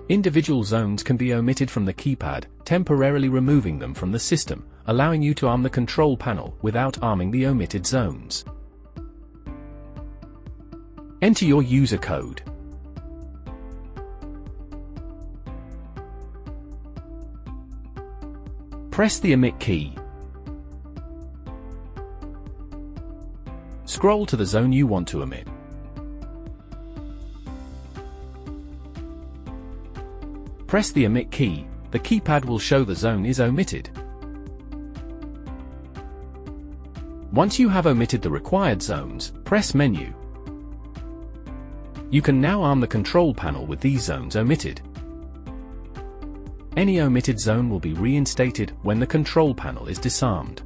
Individual zones can be omitted from the keypad, temporarily removing them from the system, allowing you to arm the control panel without arming the omitted zones. Enter your user code. Press the Omit key. Scroll to the zone you want to omit. Press the Omit key. The keypad will show the zone is omitted. Once you have omitted the required zones, press Menu. You can now arm the control panel with these zones omitted. Any omitted zone will be reinstated when the control panel is disarmed.